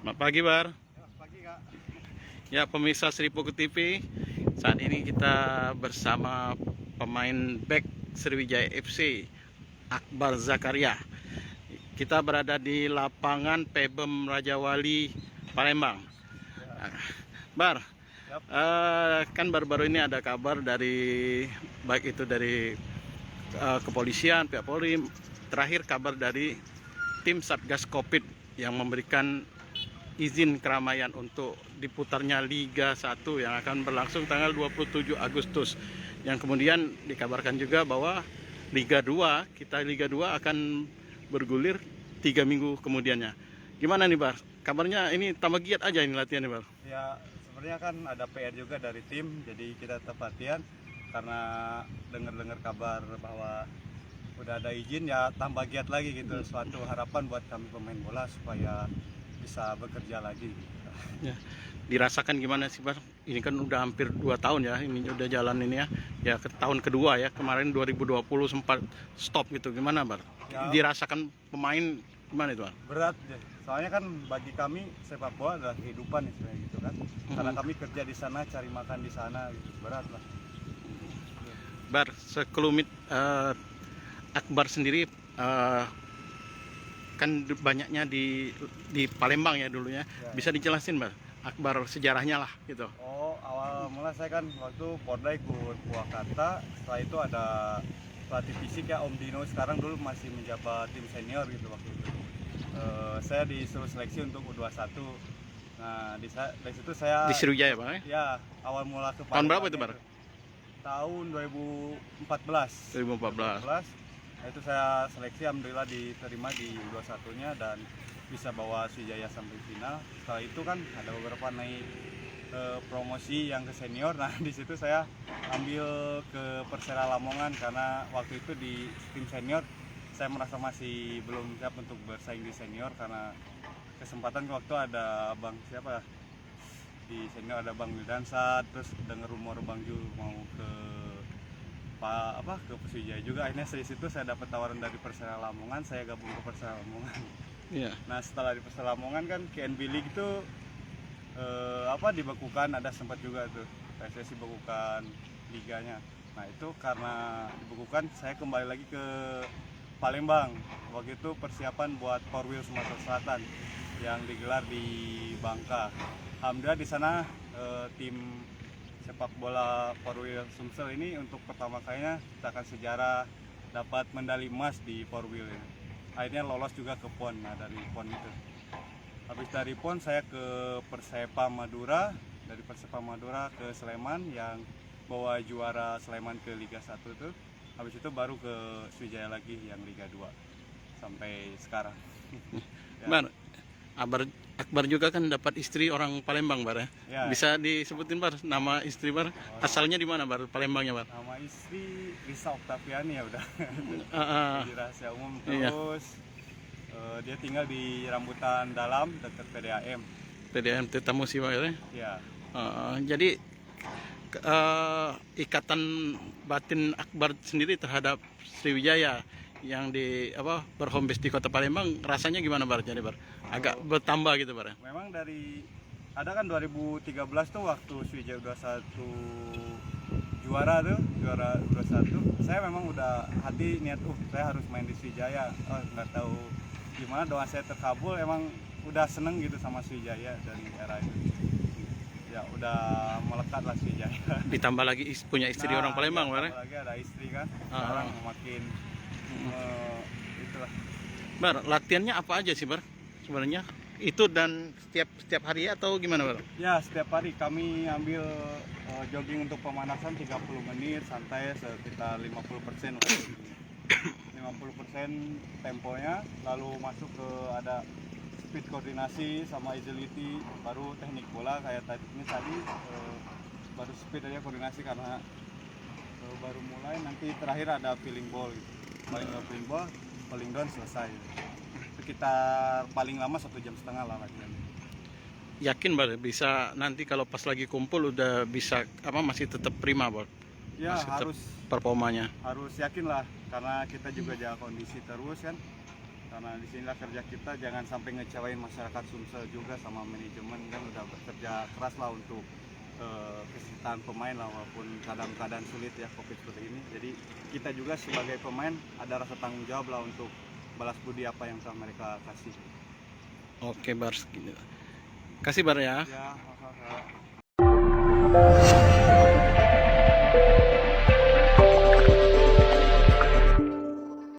Selamat pagi, Bar. Ya, pagi Kak. Ya, pemirsa Seripuku TV. Saat ini kita bersama pemain back Sriwijaya FC, Akbar Zakaria. Kita berada di lapangan Pebem Raja Wali, Palembang. Ya. Bar, Yap. kan baru-baru ini ada kabar dari baik itu dari kepolisian, pihak Polri, terakhir kabar dari tim Satgas Covid yang memberikan izin keramaian untuk diputarnya Liga 1 yang akan berlangsung tanggal 27 Agustus. Yang kemudian dikabarkan juga bahwa Liga 2 akan bergulir 3 minggu kemudiannya. Gimana nih, Bar? Kabarnya ini tambah giat aja ini latihannya, Bar. Ya, sebenarnya kan ada PR juga dari tim, jadi kita tetap latihan karena dengar-dengar kabar bahwa udah ada izin, ya tambah giat lagi gitu. Suatu harapan buat kami pemain bola supaya bisa bekerja lagi. Ya. Dirasakan gimana sih, Bar? Ini kan udah hampir 2 tahun ya, ini udah jalan ini ya. Ya ke tahun kedua ya, kemarin 2020 sempat stop gitu. Gimana, Bar? Ya. Dirasakan pemain gimana itu, Bar? Berat deh. Soalnya kan bagi kami sepak bola adalah kehidupan istilahnya gitu kan. Karena kami kerja di sana, cari makan di sana gitu. Berat lah. Bar, sekelumit Akbar sendiri kan banyaknya di Palembang ya dulunya. Ya. Bisa dijelasin, Bar? Akbar sejarahnya lah gitu. Oh, awal mula saya kan waktu Porda ikut Purwakarta. Setelah itu ada pelatih fisik ya Om Dino, sekarang dulu masih menjabat tim senior gitu waktu itu. Saya disuruh seleksi untuk U21. Nah, dari situ saya Di Sriwijaya, Bang? ya awal mula ke Tahun berapa itu, Palembang Bar? Tahun 2014. 2014. Nah, itu saya seleksi, alhamdulillah diterima di U21-nya dan bisa bawa Sriwijaya sampai final. Setelah itu kan ada beberapa naik promosi yang ke senior. Nah, di situ saya ambil ke Persela Lamongan karena waktu itu di tim senior saya merasa masih belum siap untuk bersaing di senior karena kesempatan waktu ada Bang siapa di senior, ada Bang Wildansat, terus dengar rumor Bang Ju mau ke ke Persija juga. Akhirnya dari situ saya dapat tawaran dari Persela Lamongan, saya gabung ke Persela Lamongan. Iya. Nah, setelah di Persela Lamongan kan KNB League itu dibekukan, ada sempat juga tuh PSSI bekukan liganya. Nah, itu karena dibekukan saya kembali lagi ke Palembang. Waktu itu persiapan buat Porwil Sumatera Selatan yang digelar di Bangka. Alhamdulillah di sana tim sepak bola Porwil Sumsel ini untuk pertama kalinya kita akan sejarah dapat medali emas di Porwil ini. Akhirnya lolos juga ke PON. Nah, dari PON itu habis dari PON saya ke Persepa Madura, dari Persepa Madura ke Sleman yang bawa juara Sleman ke Liga 1 itu. Habis itu baru ke Sriwijaya lagi yang Liga 2 sampai sekarang. Ya. Bar, Akbar juga kan dapat istri orang Palembang, Bar ya. Ya. Bisa disebutin, Bar, nama istri, Bar? Asalnya di mana, Bar? Palembangnya, Bar? Nama istri Risa Oktaviani ya udah. Di rahasia umum. Iya. Terus dia tinggal di Rambutan Dalam dekat PDAM. PDM Tetamu sih, Bar ya. Ya. Jadi ikatan batin Akbar sendiri terhadap Sriwijaya yang berhome base di Kota Palembang rasanya gimana, Bar? Jadi, Bar, agak bertambah gitu, Bar ya? Memang ada kan 2013 tuh waktu Sriwijaya 21 juara 21, saya memang udah hati niat saya harus main di Sriwijaya. Nggak tahu gimana doa saya terkabul, emang udah seneng gitu sama Sriwijaya dari era itu. Ya udah melekat lah Sriwijaya. Ditambah lagi punya istri orang Palembang, Bar ya? Lagi ada istri kan, sekarang makin itulah. Bar, latihannya apa aja sih, Bar? Sebenarnya itu dan setiap hari atau gimana, Bar? Ya, setiap hari kami ambil jogging untuk pemanasan 30 menit, santai sekitar 50%. 50% temponya, lalu masuk ke ada speed koordinasi sama agility, baru teknik bola kayak tadi baru speed aja koordinasi karena baru mulai, nanti terakhir ada feeling ball gitu. Paling feeling ball, paling down selesai. Sekitar paling lama 1,5 jam lah latihan. Yakin, Bar, bisa nanti kalau pas lagi kumpul udah bisa masih tetap prima, Bar? Ya, masih harus performanya. Harus yakin lah karena kita juga jaga kondisi terus kan. karena disinilah kerja kita, jangan sampai ngecewain masyarakat Sumsel juga sama manajemen, kan udah bekerja keras lah untuk kesehatan pemain lah, walaupun keadaan sulit ya COVID seperti ini. Jadi kita juga sebagai pemain ada rasa tanggung jawab lah untuk balas budi apa yang telah mereka kasih. Oke Bar, kasih Bar ya. Ya,